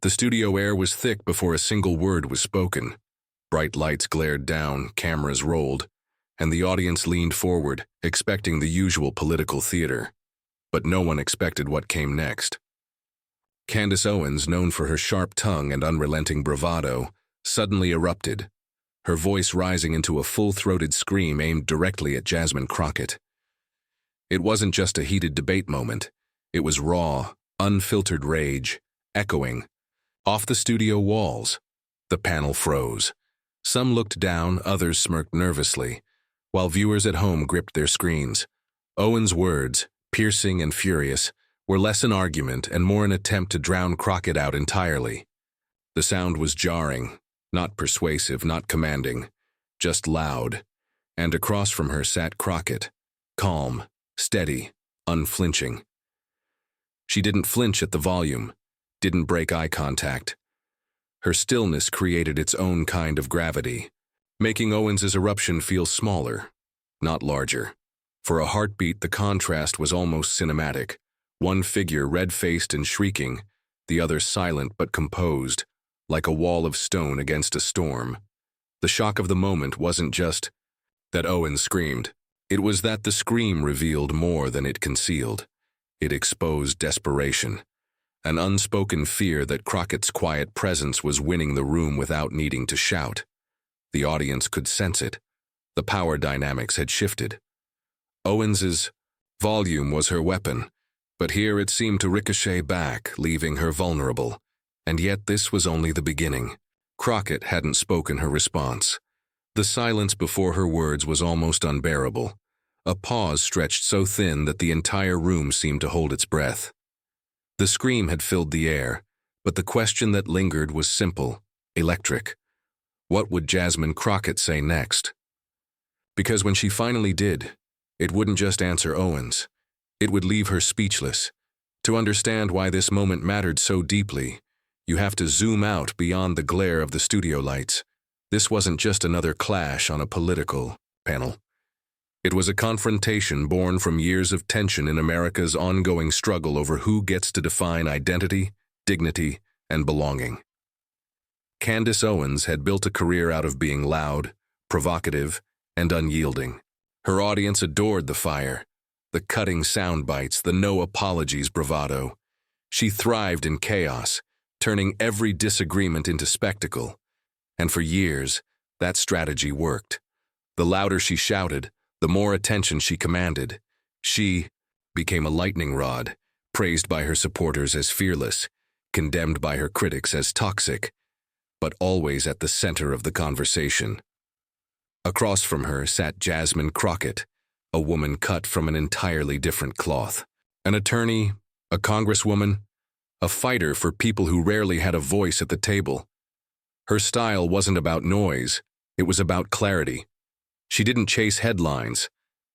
The studio air was thick before a single word was spoken. Bright lights glared down, cameras rolled, and the audience leaned forward, expecting the usual political theater. But no one expected what came next. Candace Owens, known for her sharp tongue and unrelenting bravado, suddenly erupted, her voice rising into a full-throated scream aimed directly at Jasmine Crockett. It wasn't just a heated debate moment. It was raw, unfiltered rage, echoing off the studio walls. The panel froze. Some looked down, others smirked nervously, while viewers at home gripped their screens. Owens' words, piercing and furious, were less an argument and more an attempt to drown Crockett out entirely. The sound was jarring, not persuasive, not commanding, just loud, and across from her sat Crockett, calm, steady, unflinching. She didn't flinch at the volume, didn't break eye contact. Her stillness created its own kind of gravity, making Owens's eruption feel smaller, not larger. For a heartbeat, the contrast was almost cinematic. One figure red-faced and shrieking, the other silent but composed, like a wall of stone against a storm. The shock of the moment wasn't just that Owens screamed. It was that the scream revealed more than it concealed. It exposed desperation, an unspoken fear that Crockett's quiet presence was winning the room without needing to shout. The audience could sense it. The power dynamics had shifted. Owens's volume was her weapon, but here it seemed to ricochet back, leaving her vulnerable. And yet this was only the beginning. Crockett hadn't spoken her response. The silence before her words was almost unbearable. A pause stretched so thin that the entire room seemed to hold its breath. The scream had filled the air, but the question that lingered was simple, electric. What would Jasmine Crockett say next? Because when she finally did, it wouldn't just answer Owens. It would leave her speechless. To understand why this moment mattered so deeply, you have to zoom out beyond the glare of the studio lights. This wasn't just another clash on a political panel. It was a confrontation born from years of tension in America's ongoing struggle over who gets to define identity, dignity, and belonging. Candace Owens had built a career out of being loud, provocative, and unyielding. Her audience adored the fire, the cutting sound bites, the no apologies bravado. She thrived in chaos, turning every disagreement into spectacle. And for years, that strategy worked. The louder she shouted, the more attention she commanded. She became a lightning rod, praised by her supporters as fearless, condemned by her critics as toxic, but always at the center of the conversation. Across from her sat Jasmine Crockett, a woman cut from an entirely different cloth. An attorney, a congresswoman, a fighter for people who rarely had a voice at the table. Her style wasn't about noise, it was about clarity. She didn't chase headlines.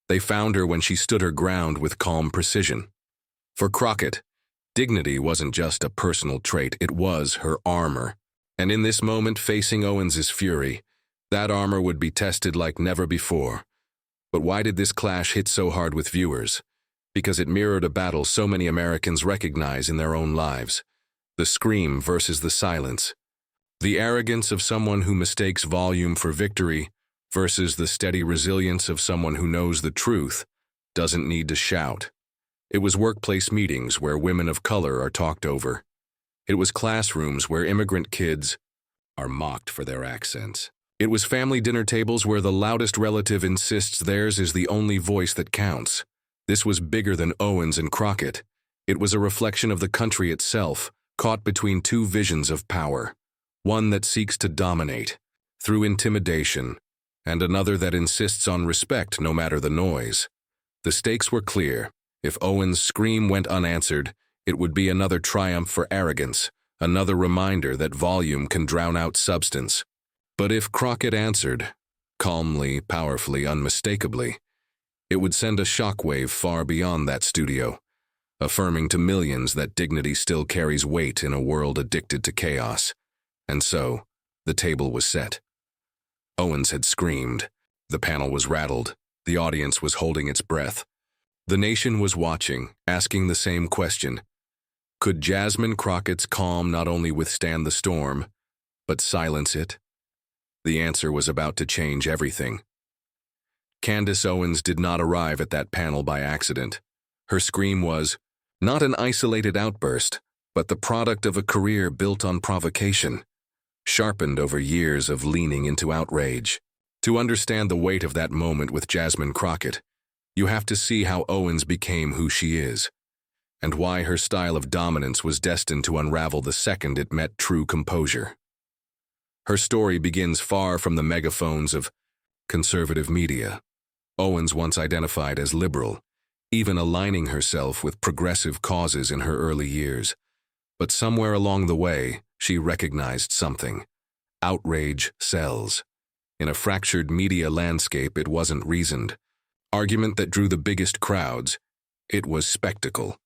They found her when she stood her ground with calm precision. For Crockett, dignity wasn't just a personal trait, it was her armor. And in this moment facing Owens's fury, that armor would be tested like never before. But why did this clash hit so hard with viewers? Because it mirrored a battle so many Americans recognize in their own lives. The scream versus the silence. The arrogance of someone who mistakes volume for victory versus the steady resilience of someone who knows the truth, doesn't need to shout. It was workplace meetings where women of color are talked over. It was classrooms where immigrant kids are mocked for their accents. It was family dinner tables where the loudest relative insists theirs is the only voice that counts. This was bigger than Owens and Crockett. It was a reflection of the country itself, caught between two visions of power. One that seeks to dominate, through intimidation, and another that insists on respect no matter the noise. The stakes were clear. If Owens' scream went unanswered, it would be another triumph for arrogance, another reminder that volume can drown out substance. But if Crockett answered, calmly, powerfully, unmistakably, it would send a shockwave far beyond that studio, affirming to millions that dignity still carries weight in a world addicted to chaos. And so, the table was set. Owens had screamed. The panel was rattled. The audience was holding its breath. The nation was watching, asking the same question. Could Jasmine Crockett's calm not only withstand the storm, but silence it? The answer was about to change everything. Candace Owens did not arrive at that panel by accident. Her scream was not an isolated outburst, but the product of a career built on provocation, sharpened over years of leaning into outrage. To understand the weight of that moment with Jasmine Crockett, you have to see how Owens became who she is, and why her style of dominance was destined to unravel the second it met true composure. Her story begins far from the megaphones of conservative media. Owens once identified as liberal, even aligning herself with progressive causes in her early years. But somewhere along the way, she recognized something. Outrage sells. In a fractured media landscape, it wasn't reasoned. Argument that drew the biggest crowds, it was spectacle.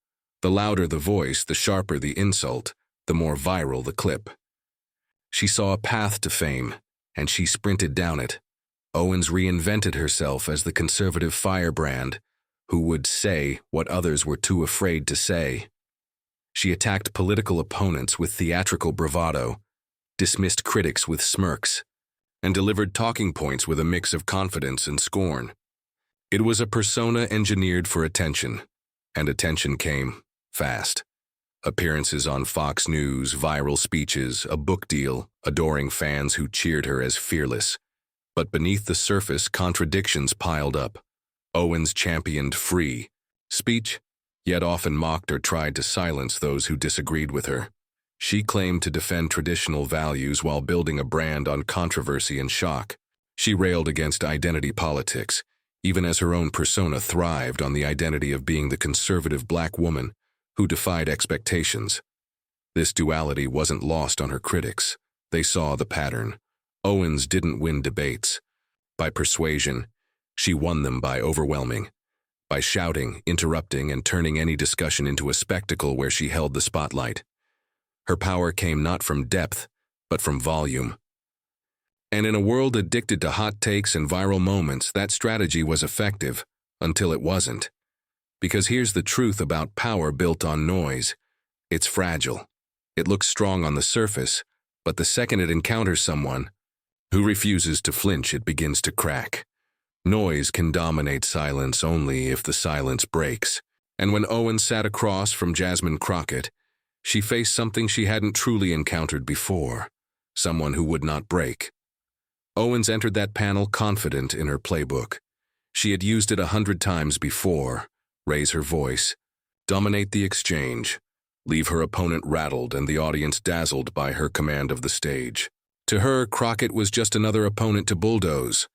The louder the voice, the sharper the insult, the more viral the clip. She saw a path to fame, and she sprinted down it. Owens reinvented herself as the conservative firebrand who would say what others were too afraid to say. She attacked political opponents with theatrical bravado, dismissed critics with smirks, and delivered talking points with a mix of confidence and scorn. It was a persona engineered for attention, and attention came fast. Appearances on Fox News, viral speeches, a book deal, adoring fans who cheered her as fearless. But beneath the surface, contradictions piled up. Owens championed free speech, yet often mocked or tried to silence those who disagreed with her. She claimed to defend traditional values while building a brand on controversy and shock. She railed against identity politics, even as her own persona thrived on the identity of being the conservative black woman who defied expectations. This duality wasn't lost on her critics. They saw the pattern. Owens didn't win debates by persuasion. She won them by overwhelming, by shouting, interrupting, and turning any discussion into a spectacle where she held the spotlight. Her power came not from depth, but from volume. And in a world addicted to hot takes and viral moments, that strategy was effective until it wasn't. Because here's the truth about power built on noise. It's fragile. It looks strong on the surface, but the second it encounters someone who refuses to flinch, it begins to crack. Noise can dominate silence only if the silence breaks. And when Owens sat across from Jasmine Crockett, she faced something she hadn't truly encountered before, someone who would not break. Owens entered that panel confident in her playbook. She had used it 100 times before. Raise her voice, dominate the exchange, leave her opponent rattled and the audience dazzled by her command of the stage. To her, Crockett was just another opponent to bulldoze.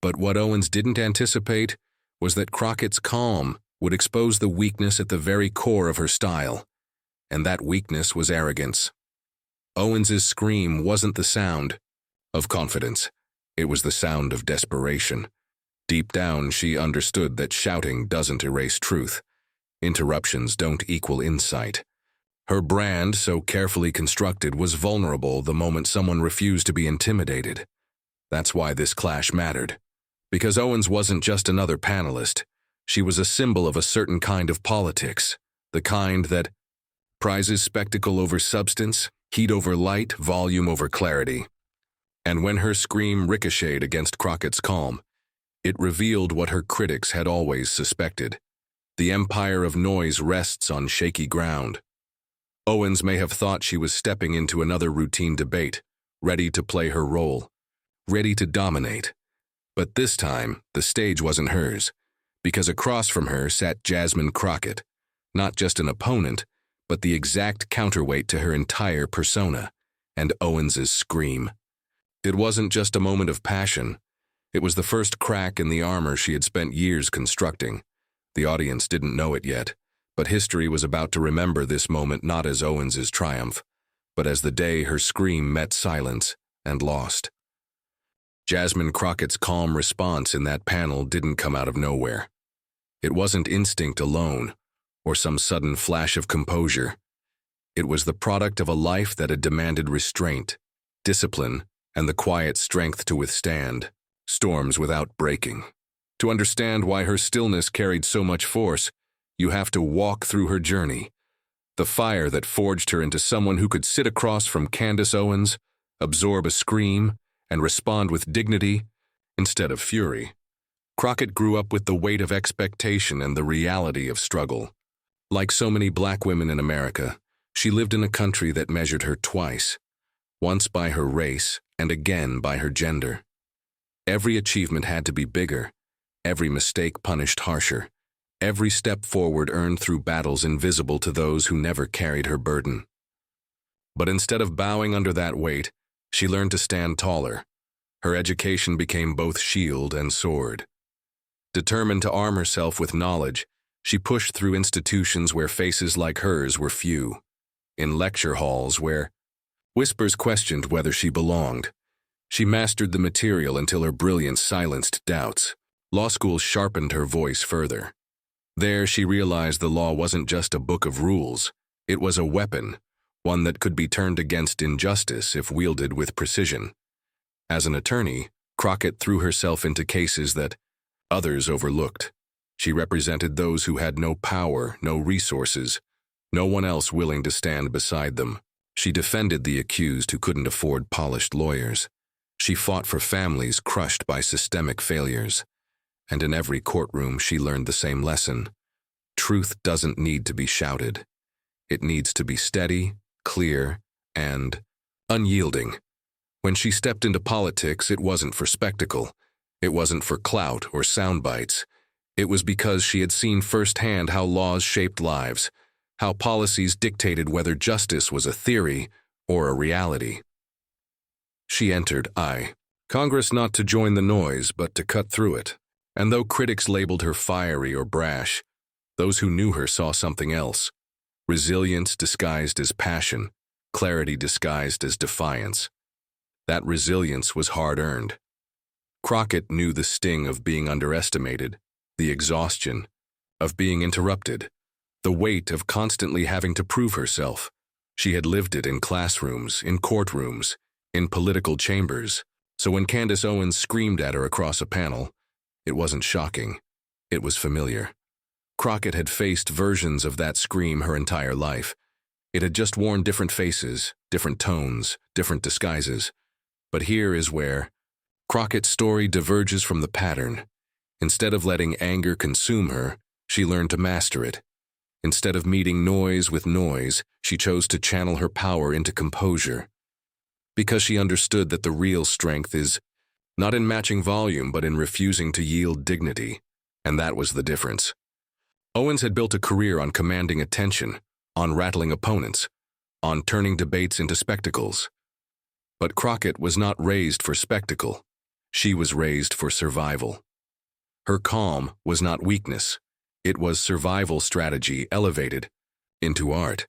But what Owens didn't anticipate was that Crockett's calm would expose the weakness at the very core of her style. And that weakness was arrogance. Owens's scream wasn't the sound of confidence. It was the sound of desperation. Deep down, she understood that shouting doesn't erase truth. Interruptions don't equal insight. Her brand, so carefully constructed, was vulnerable the moment someone refused to be intimidated. That's why this clash mattered. Because Owens wasn't just another panelist. She was a symbol of a certain kind of politics, the kind that prizes spectacle over substance, heat over light, volume over clarity. And when her scream ricocheted against Crockett's calm, it revealed what her critics had always suspected. The empire of noise rests on shaky ground. Owens may have thought she was stepping into another routine debate, ready to play her role, ready to dominate. But this time, the stage wasn't hers, because across from her sat Jasmine Crockett, not just an opponent, but the exact counterweight to her entire persona, and Owens's scream. It wasn't just a moment of passion. It was the first crack in the armor she had spent years constructing. The audience didn't know it yet, but history was about to remember this moment not as Owens's triumph, but as the day her scream met silence and lost. Jasmine Crockett's calm response in that panel didn't come out of nowhere. It wasn't instinct alone, or some sudden flash of composure. It was the product of a life that had demanded restraint, discipline, and the quiet strength to withstand storms without breaking. To understand why her stillness carried so much force, you have to walk through her journey. The fire that forged her into someone who could sit across from Candace Owens, absorb a scream, and respond with dignity instead of fury. Crockett grew up with the weight of expectation and the reality of struggle. Like so many black women in America, she lived in a country that measured her twice, once by her race and again by her gender. Every achievement had to be bigger, every mistake punished harsher, every step forward earned through battles invisible to those who never carried her burden. But instead of bowing under that weight, she learned to stand taller. Her education became both shield and sword. Determined to arm herself with knowledge, she pushed through institutions where faces like hers were few, in lecture halls where whispers questioned whether she belonged. She mastered the material until her brilliance silenced doubts. Law school sharpened her voice further. There she realized the law wasn't just a book of rules, it was a weapon, one that could be turned against injustice if wielded with precision. As an attorney, Crockett threw herself into cases that others overlooked. She represented those who had no power, no resources, no one else willing to stand beside them. She defended the accused who couldn't afford polished lawyers. She fought for families crushed by systemic failures. And in every courtroom she learned the same lesson. Truth doesn't need to be shouted. It needs to be steady, clear, and unyielding. When she stepped into politics, it wasn't for spectacle. It wasn't for clout or sound bites. It was because she had seen firsthand how laws shaped lives, how policies dictated whether justice was a theory or a reality. She entered Congress not to join the noise, but to cut through it. And though critics labeled her fiery or brash, those who knew her saw something else. Resilience disguised as passion, clarity disguised as defiance. That resilience was hard-earned. Crockett knew the sting of being underestimated, the exhaustion of being interrupted, the weight of constantly having to prove herself. She had lived it in classrooms, in courtrooms, in political chambers, so when Candace Owens screamed at her across a panel, it wasn't shocking, it was familiar. Crockett had faced versions of that scream her entire life. It had just worn different faces, different tones, different disguises. But here is where Crockett's story diverges from the pattern. Instead of letting anger consume her, she learned to master it. Instead of meeting noise with noise, she chose to channel her power into composure. Because she understood that the real strength is not in matching volume, but in refusing to yield dignity. And that was the difference. Owens had built a career on commanding attention, on rattling opponents, on turning debates into spectacles. But Crockett was not raised for spectacle. She was raised for survival. Her calm was not weakness. It was survival strategy elevated into art.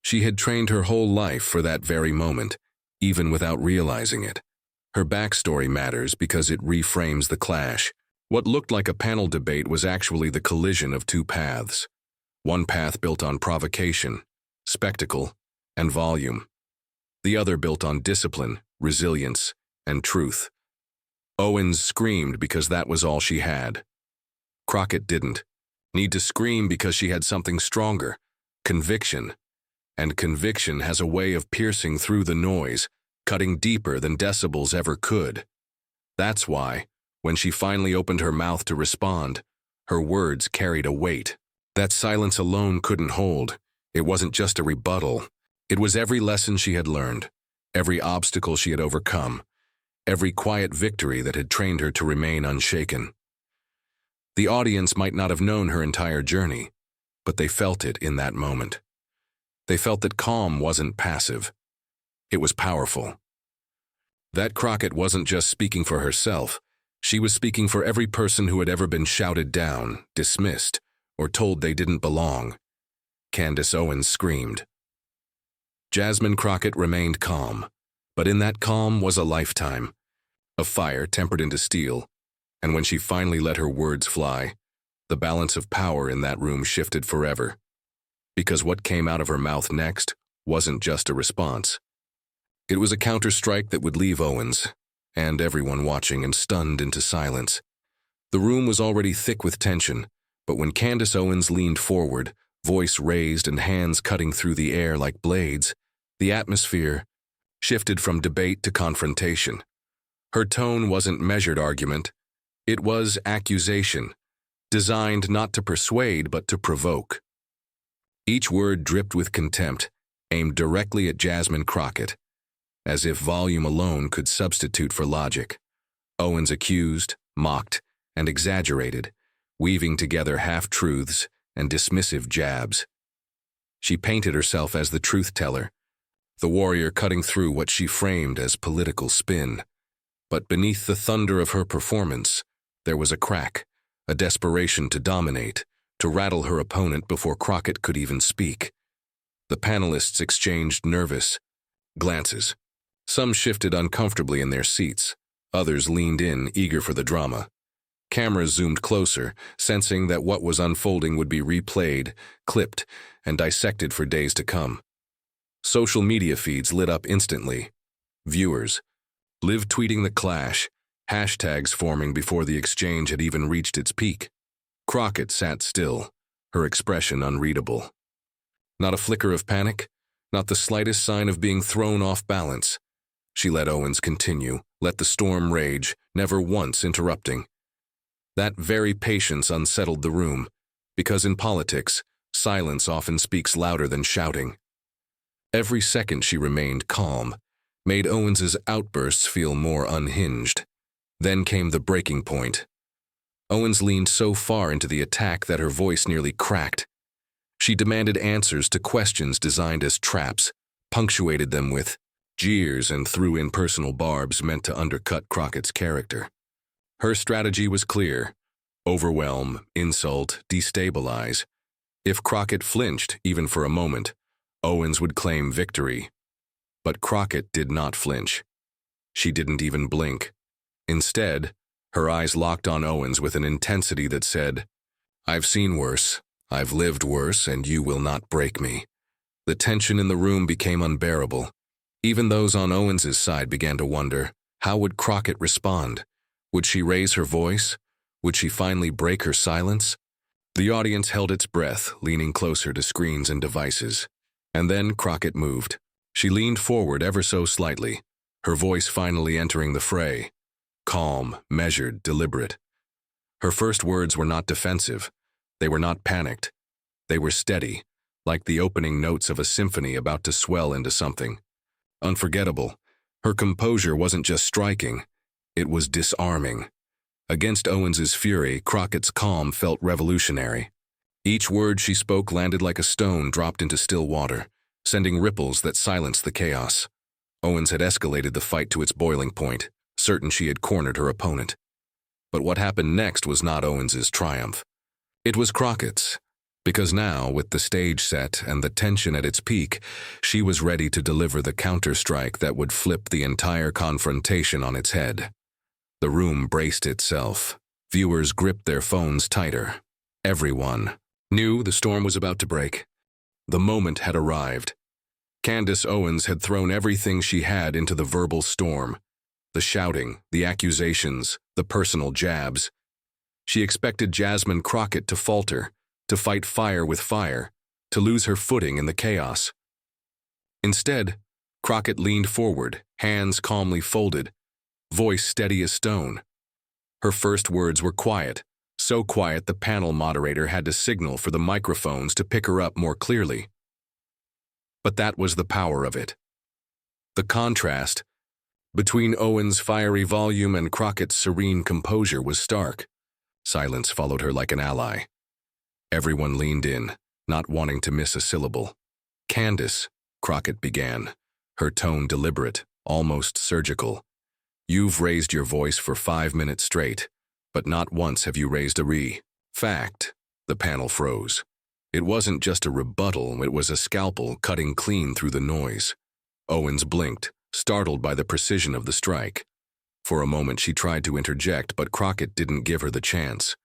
She had trained her whole life for that very moment, even without realizing it. Her backstory matters because it reframes the clash. What looked like a panel debate was actually the collision of two paths. One path built on provocation, spectacle, and volume. The other built on discipline, resilience, and truth. Owens screamed because that was all she had. Crockett didn't need to scream because she had something stronger, conviction. And conviction has a way of piercing through the noise, cutting deeper than decibels ever could. That's why, when she finally opened her mouth to respond, her words carried a weight that silence alone couldn't hold. It wasn't just a rebuttal. It was every lesson she had learned, every obstacle she had overcome, every quiet victory that had trained her to remain unshaken. The audience might not have known her entire journey, but they felt it in that moment. They felt that calm wasn't passive. It was powerful. That Crockett wasn't just speaking for herself. She was speaking for every person who had ever been shouted down, dismissed, or told they didn't belong. Candace Owens screamed. Jasmine Crockett remained calm, but in that calm was a lifetime, of fire tempered into steel, and when she finally let her words fly, the balance of power in that room shifted forever. Because what came out of her mouth next wasn't just a response. It was a counterstrike that would leave Owens, and everyone watching, and stunned into silence. The room was already thick with tension, but when Candace Owens leaned forward, voice raised and hands cutting through the air like blades. The atmosphere shifted from debate to confrontation. Her tone wasn't measured argument. It was accusation, designed not to persuade but to provoke. Each word dripped with contempt, aimed directly at Jasmine Crockett, as if volume alone could substitute for logic. Owens accused, mocked, and exaggerated, weaving together half-truths and dismissive jabs. She painted herself as the truth-teller, the warrior cutting through what she framed as political spin. But beneath the thunder of her performance, there was a crack, a desperation to dominate, to rattle her opponent before Crockett could even speak. The panelists exchanged nervous glances. Some shifted uncomfortably in their seats. Others leaned in, eager for the drama. Cameras zoomed closer, sensing that what was unfolding would be replayed, clipped, and dissected for days to come. Social media feeds lit up instantly. Viewers, live tweeting the clash, hashtags forming before the exchange had even reached its peak. Crockett sat still, her expression unreadable. Not a flicker of panic, not the slightest sign of being thrown off balance. She let Owens continue, let the storm rage, never once interrupting. That very patience unsettled the room, because in politics, silence often speaks louder than shouting. Every second she remained calm, made Owens's outbursts feel more unhinged. Then came the breaking point. Owens leaned so far into the attack that her voice nearly cracked. She demanded answers to questions designed as traps, punctuated them with jeers, and threw in personal barbs meant to undercut Crockett's character. Her strategy was clear: overwhelm, insult, destabilize. If Crockett flinched, even for a moment, Owens would claim victory. But Crockett did not flinch. She didn't even blink. Instead, her eyes locked on Owens with an intensity that said, "I've seen worse, I've lived worse, and you will not break me." The tension in the room became unbearable. Even those on Owens's side began to wonder, how would Crockett respond? Would she raise her voice? Would she finally break her silence? The audience held its breath, leaning closer to screens and devices. And then Crockett moved. She leaned forward ever so slightly, her voice finally entering the fray. Calm, measured, deliberate. Her first words were not defensive. They were not panicked. They were steady, like the opening notes of a symphony about to swell into something unforgettable. Her composure wasn't just striking, it was disarming. Against Owens's fury, Crockett's calm felt revolutionary. Each word she spoke landed like a stone dropped into still water, sending ripples that silenced the chaos. Owens had escalated the fight to its boiling point, certain she had cornered her opponent. But what happened next was not Owens's triumph. It was Crockett's, because now, with the stage set and the tension at its peak, she was ready to deliver the counterstrike that would flip the entire confrontation on its head. The room braced itself. Viewers gripped their phones tighter. Everyone knew the storm was about to break. The moment had arrived. Candace Owens had thrown everything she had into the verbal storm. The shouting, the accusations, the personal jabs. She expected Jasmine Crockett to falter, to fight fire with fire, to lose her footing in the chaos. Instead, Crockett leaned forward, hands calmly folded, voice steady as stone. Her first words were quiet, so quiet the panel moderator had to signal for the microphones to pick her up more clearly. But that was the power of it. The contrast between Owens' fiery volume and Crockett's serene composure was stark. Silence followed her like an ally. Everyone leaned in, not wanting to miss a syllable. "Candace," Crockett began, her tone deliberate, almost surgical. "You've raised your voice for 5 minutes straight, but not once have you raised a fact." The panel froze. It wasn't just a rebuttal, it was a scalpel cutting clean through the noise. Owens blinked, startled by the precision of the strike. For a moment she tried to interject, but Crockett didn't give her the chance.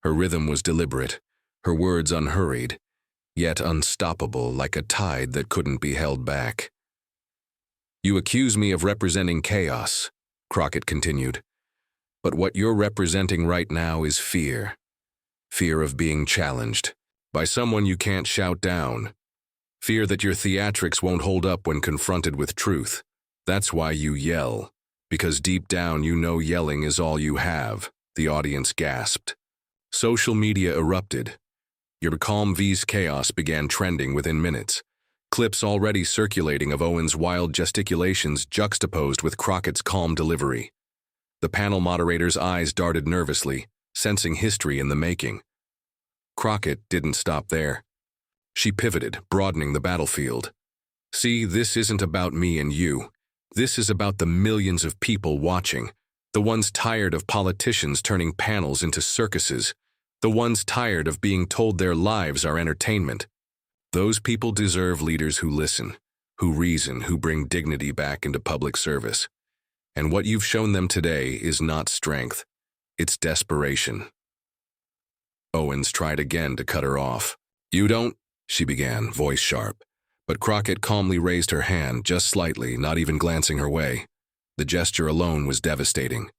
Her rhythm was deliberate, her words unhurried, yet unstoppable, like a tide that couldn't be held back. "You accuse me of representing chaos," Crockett continued. "But what you're representing right now is fear. Fear of being challenged. By someone you can't shout down. Fear that your theatrics won't hold up when confronted with truth. That's why you yell. Because deep down you know yelling is all you have, the audience gasped. Social media erupted. Your Calm V's chaos began trending within minutes. Clips already circulating of Owens' wild gesticulations juxtaposed with Crockett's calm delivery. The panel moderator's eyes darted nervously, sensing history in the making. Crockett didn't stop there. She pivoted, broadening the battlefield. See, this isn't about me and you. This is about the millions of people watching, the ones tired of politicians turning panels into circuses, the ones tired of being told their lives are entertainment. Those people deserve leaders who listen, who reason, who bring dignity back into public service. And what you've shown them today is not strength, it's desperation. Owens tried again to cut her off. You don't, she began, voice sharp. But Crockett calmly raised her hand, just slightly, not even glancing her way. The gesture alone was devastating.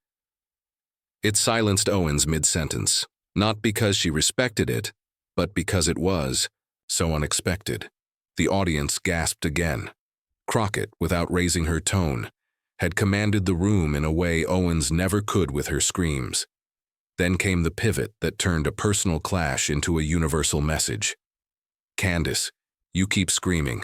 It silenced Owens mid-sentence, not because she respected it, but because it was so unexpected. The audience gasped again. Crockett, without raising her tone, had commanded the room in a way Owens never could with her screams. Then came the pivot that turned a personal clash into a universal message. Candace, you keep screaming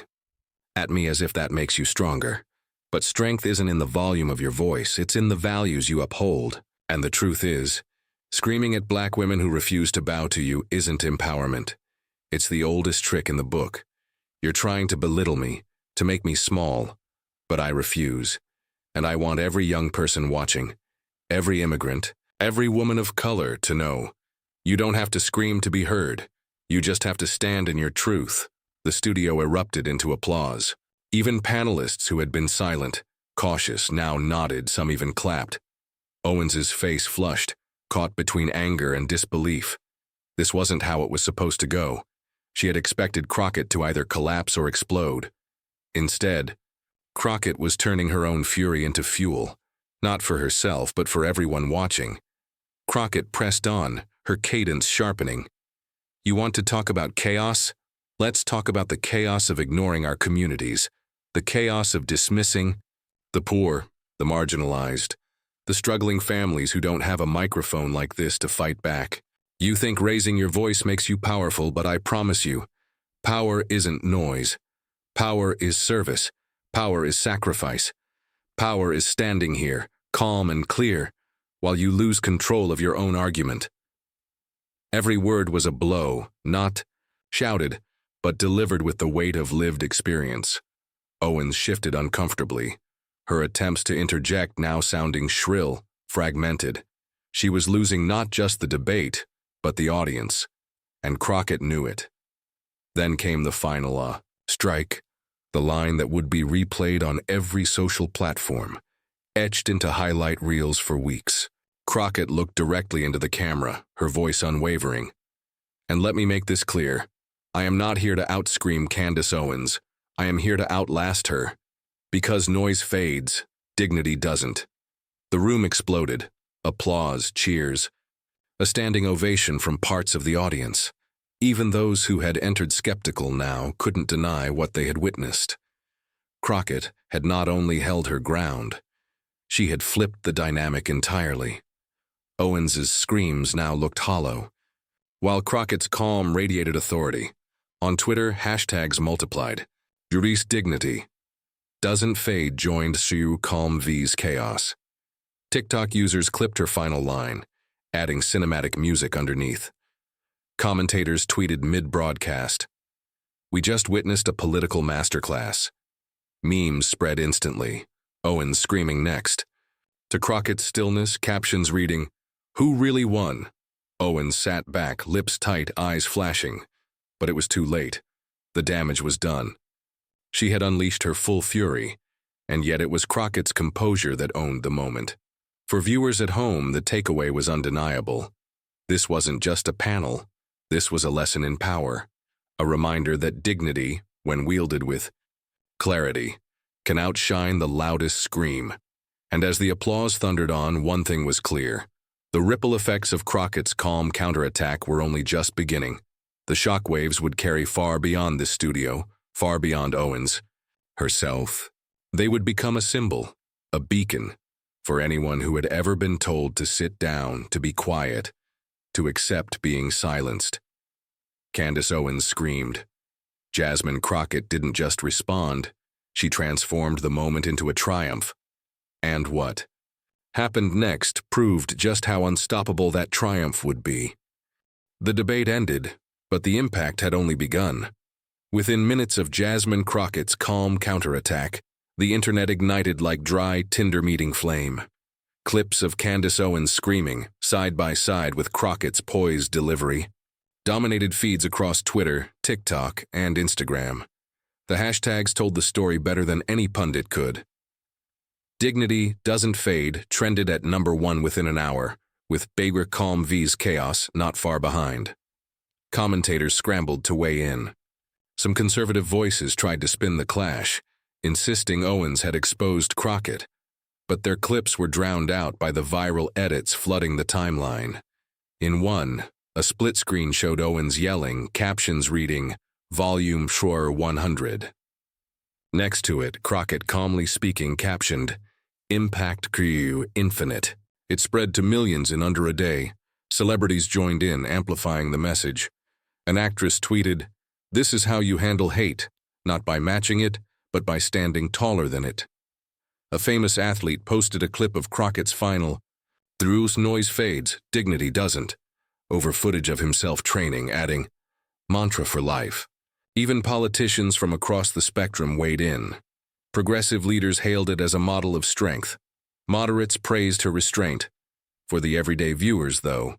at me as if that makes you stronger. But strength isn't in the volume of your voice, it's in the values you uphold. And the truth is, screaming at black women who refuse to bow to you isn't empowerment. It's the oldest trick in the book. You're trying to belittle me, to make me small, but I refuse. And I want every young person watching, every immigrant, every woman of color to know. You don't have to scream to be heard. You just have to stand in your truth. The studio erupted into applause. Even panelists who had been silent, cautious, now nodded, some even clapped. Owens's face flushed, caught between anger and disbelief. This wasn't how it was supposed to go. She had expected Crockett to either collapse or explode. Instead, Crockett was turning her own fury into fuel, not for herself, but for everyone watching. Crockett pressed on, her cadence sharpening. You want to talk about chaos? Let's talk about the chaos of ignoring our communities, the chaos of dismissing the poor, the marginalized, the struggling families who don't have a microphone like this to fight back. You think raising your voice makes you powerful, but I promise you, power isn't noise. Power is service. Power is sacrifice. Power is standing here, calm and clear, while you lose control of your own argument. Every word was a blow, not shouted, but delivered with the weight of lived experience. Owens shifted uncomfortably, her attempts to interject now sounding shrill, fragmented. She was losing not just the debate, but the audience, and Crockett knew it. Then came the final strike, the line that would be replayed on every social platform, etched into highlight reels for weeks. Crockett looked directly into the camera, her voice unwavering. And let me make this clear. I am not here to outscream Candace Owens. I am here to outlast her. Because noise fades, dignity doesn't. The room exploded. Applause, cheers. A standing ovation from parts of the audience. Even those who had entered skeptical now couldn't deny what they had witnessed. Crockett had not only held her ground, she had flipped the dynamic entirely. Owens's screams now looked hollow, while Crockett's calm radiated authority. On Twitter, hashtags multiplied. Juris Dignity. Doesn't Fade joined Sue Calm V's chaos. TikTok users clipped her final line, adding cinematic music underneath. Commentators tweeted mid-broadcast. We just witnessed a political masterclass. Memes spread instantly, Owens screaming next. To Crockett's stillness, captions reading, Who really won? Owens sat back, lips tight, eyes flashing. But it was too late. The damage was done. She had unleashed her full fury, and yet it was Crockett's composure that owned the moment. For viewers at home, the takeaway was undeniable. This wasn't just a panel. This was a lesson in power, a reminder that dignity, when wielded with clarity, can outshine the loudest scream. And as the applause thundered on, one thing was clear. The ripple effects of Crockett's calm counterattack were only just beginning. The shockwaves would carry far beyond this studio, far beyond Owens herself. They would become a symbol, a beacon, for anyone who had ever been told to sit down, to be quiet, to accept being silenced. Candace Owens screamed. Jasmine Crockett didn't just respond, she transformed the moment into a triumph. And what happened next proved just how unstoppable that triumph would be. The debate ended, but the impact had only begun. Within minutes of Jasmine Crockett's calm counterattack, the internet ignited like dry tinder-meeting flame. Clips of Candace Owens screaming, side by side with Crockett's poised delivery, dominated feeds across Twitter, TikTok, and Instagram. The hashtags told the story better than any pundit could. Dignity Doesn't Fade trended at #1 within an hour, with Baker Calm V's chaos not far behind. Commentators scrambled to weigh in. Some conservative voices tried to spin the clash, insisting Owens had exposed Crockett, but their clips were drowned out by the viral edits flooding the timeline. In one, a split screen showed Owens yelling, captions reading, Volume Shore 100. Next to it, Crockett calmly speaking captioned, Impact Crew Infinite. It spread to millions in under a day. Celebrities joined in, amplifying the message. An actress tweeted, This is how you handle hate, not by matching it, but by standing taller than it. A famous athlete posted a clip of Crockett's final, Through noise fades, dignity doesn't, over footage of himself training, adding, Mantra for life. Even politicians from across the spectrum weighed in. Progressive leaders hailed it as a model of strength. Moderates praised her restraint. For the everyday viewers, though,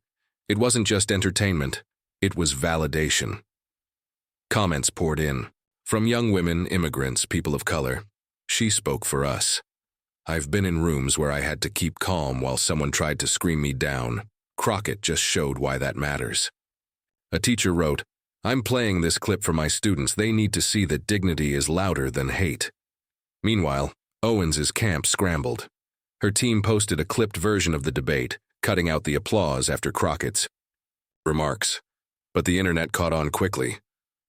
it wasn't just entertainment, it was validation. Comments poured in. From young women, immigrants, people of color. She spoke for us. I've been in rooms where I had to keep calm while someone tried to scream me down. Crockett just showed why that matters. A teacher wrote, I'm playing this clip for my students. They need to see that dignity is louder than hate. Meanwhile, Owens's camp scrambled. Her team posted a clipped version of the debate, cutting out the applause after Crockett's remarks. But the internet caught on quickly,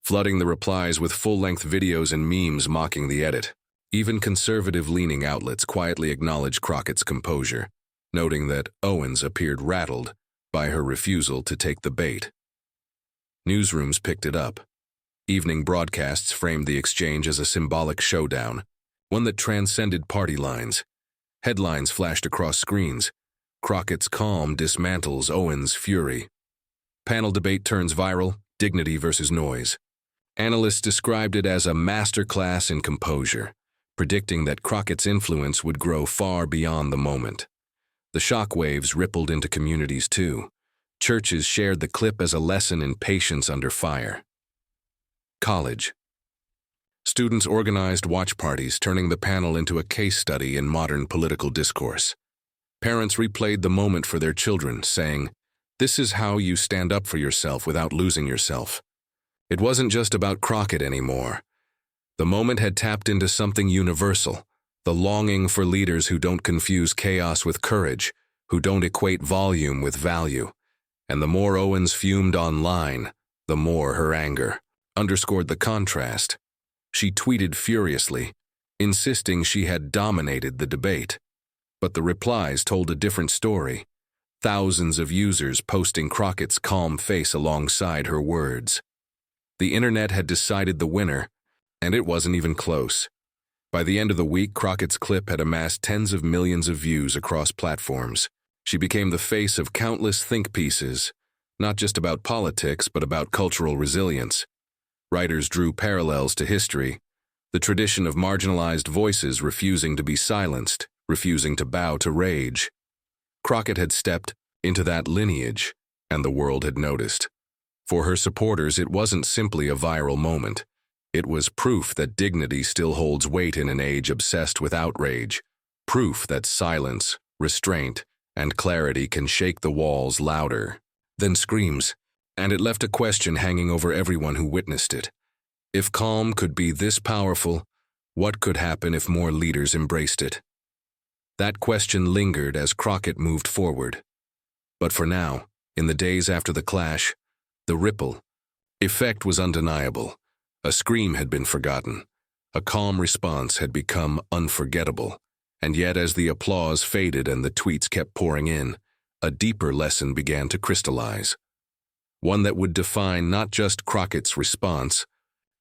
flooding the replies with full-length videos and memes mocking the edit. Even conservative-leaning outlets quietly acknowledged Crockett's composure, noting that Owens appeared rattled by her refusal to take the bait. Newsrooms picked it up. Evening broadcasts framed the exchange as a symbolic showdown, one that transcended party lines. Headlines flashed across screens. Crockett's calm dismantles Owens' fury. Panel debate turns viral, dignity versus noise. Analysts described it as a masterclass in composure, predicting that Crockett's influence would grow far beyond the moment. The shockwaves rippled into communities too. Churches shared the clip as a lesson in patience under fire. College. Students organized watch parties, turning the panel into a case study in modern political discourse. Parents replayed the moment for their children, saying, This is how you stand up for yourself without losing yourself. It wasn't just about Crockett anymore. The moment had tapped into something universal, the longing for leaders who don't confuse chaos with courage, who don't equate volume with value. And the more Owens fumed online, the more her anger underscored the contrast. She tweeted furiously, insisting she had dominated the debate. But the replies told a different story. Thousands of users posting Crockett's calm face alongside her words. The internet had decided the winner, and it wasn't even close. By the end of the week, Crockett's clip had amassed tens of millions of views across platforms. She became the face of countless think pieces, not just about politics, but about cultural resilience. Writers drew parallels to history, the tradition of marginalized voices refusing to be silenced, refusing to bow to rage. Crockett had stepped into that lineage, and the world had noticed. For her supporters, it wasn't simply a viral moment. It was proof that dignity still holds weight in an age obsessed with outrage, proof that silence, restraint, and clarity can shake the walls louder than screams, and it left a question hanging over everyone who witnessed it. If calm could be this powerful, what could happen if more leaders embraced it? That question lingered as Crockett moved forward. But for now, in the days after the clash, the ripple, Effect was undeniable. A scream had been forgotten. A calm response had become unforgettable. And yet, as the applause faded and the tweets kept pouring in, a deeper lesson began to crystallize. One that would define not just Crockett's response,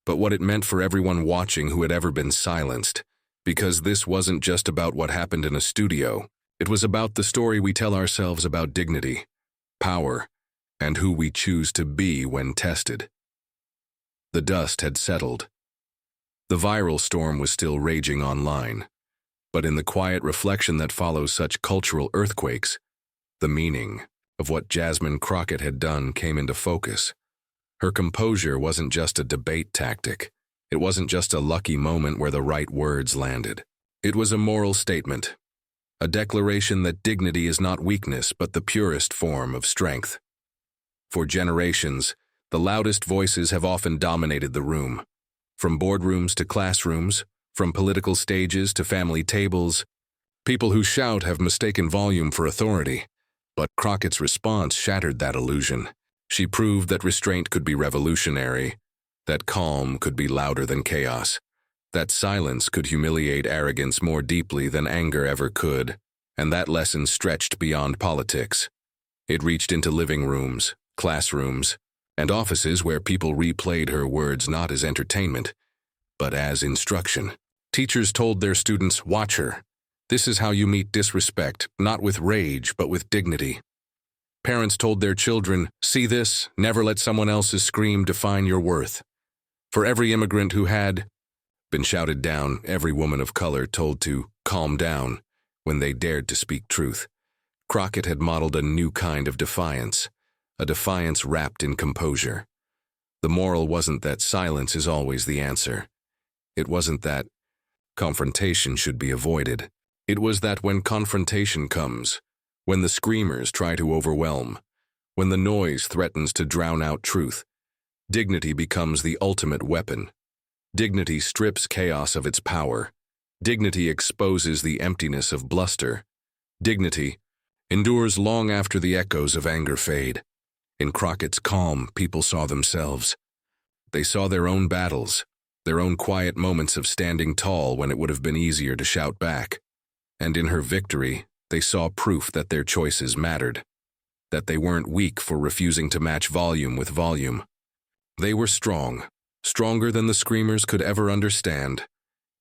but what it meant for everyone watching who had ever been silenced. Because this wasn't just about what happened in a studio. It was about the story we tell ourselves about dignity, power, and who we choose to be when tested. The dust had settled. The viral storm was still raging online. But in the quiet reflection that follows such cultural earthquakes, the meaning of what Jasmine Crockett had done came into focus. Her composure wasn't just a debate tactic. It wasn't just a lucky moment where the right words landed. It was a moral statement, a declaration that dignity is not weakness but the purest form of strength. For generations, the loudest voices have often dominated the room. From boardrooms to classrooms, from political stages to family tables, people who shout have mistaken volume for authority. But Crockett's response shattered that illusion. She proved that restraint could be revolutionary, that calm could be louder than chaos, that silence could humiliate arrogance more deeply than anger ever could, and that lesson stretched beyond politics. It reached into living rooms, classrooms, and offices where people replayed her words not as entertainment, but as instruction. Teachers told their students, "Watch her. This is how you meet disrespect, not with rage, but with dignity." Parents told their children, "See this, never let someone else's scream define your worth." For every immigrant who had been shouted down, every woman of color told to calm down when they dared to speak truth, Crockett had modeled a new kind of defiance, a defiance wrapped in composure. The moral wasn't that silence is always the answer. It wasn't that confrontation should be avoided. It was that when confrontation comes, when the screamers try to overwhelm, when the noise threatens to drown out truth, dignity becomes the ultimate weapon. Dignity strips chaos of its power. Dignity exposes the emptiness of bluster. Dignity endures long after the echoes of anger fade. In Crockett's calm, people saw themselves. They saw their own battles, their own quiet moments of standing tall when it would have been easier to shout back. And in her victory, they saw proof that their choices mattered, that they weren't weak for refusing to match volume with volume. They were strong, stronger than the screamers could ever understand.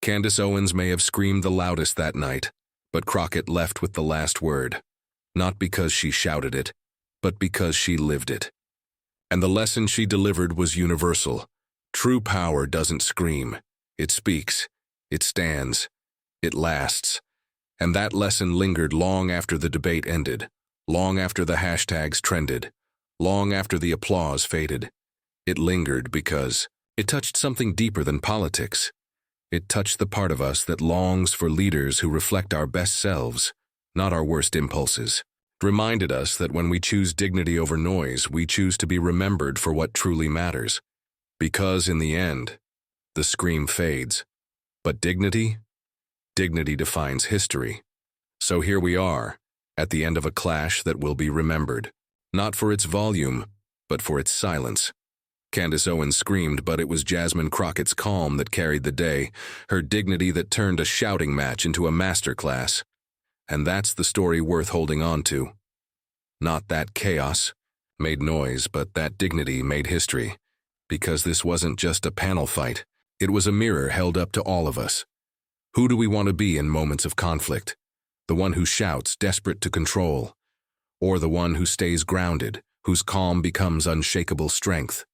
Candace Owens may have screamed the loudest that night, but Crockett left with the last word, not because she shouted it, but because she lived it. And the lesson she delivered was universal. True power doesn't scream. It speaks. It stands. It lasts. And that lesson lingered long after the debate ended, long after the hashtags trended, long after the applause faded. It lingered because it touched something deeper than politics. It touched the part of us that longs for leaders who reflect our best selves, not our worst impulses. It reminded us that when we choose dignity over noise, we choose to be remembered for what truly matters. Because in the end, the scream fades. But dignity? Dignity defines history. So here we are, at the end of a clash that will be remembered, not for its volume, but for its silence. Candace Owens screamed, but it was Jasmine Crockett's calm that carried the day, her dignity that turned a shouting match into a masterclass. And that's the story worth holding on to. Not that chaos made noise, but that dignity made history. Because this wasn't just a panel fight, it was a mirror held up to all of us. Who do we want to be in moments of conflict? The one who shouts, desperate to control, or the one who stays grounded, whose calm becomes unshakable strength?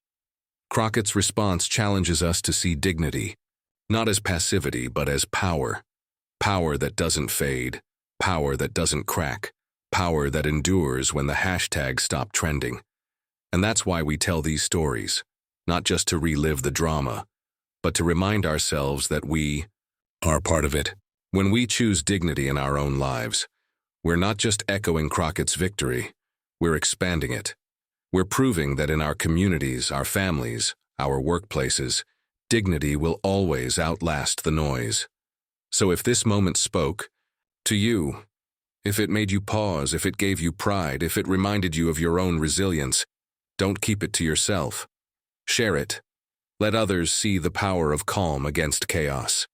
Crockett's response challenges us to see dignity, not as passivity, but as power. Power that doesn't fade, power that doesn't crack, power that endures when the hashtags stop trending. And that's why we tell these stories, not just to relive the drama, but to remind ourselves that we are part of it. When we choose dignity in our own lives, we're not just echoing Crockett's victory, we're expanding it. We're proving that in our communities, our families, our workplaces, dignity will always outlast the noise. So if this moment spoke to you, if it made you pause, if it gave you pride, if it reminded you of your own resilience, don't keep it to yourself. Share it. Let others see the power of calm against chaos.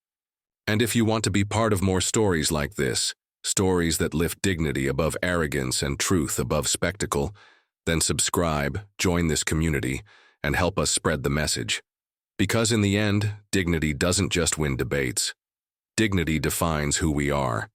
And if you want to be part of more stories like this, stories that lift dignity above arrogance and truth above spectacle, then subscribe, join this community, and help us spread the message. Because in the end, dignity doesn't just win debates. Dignity defines who we are.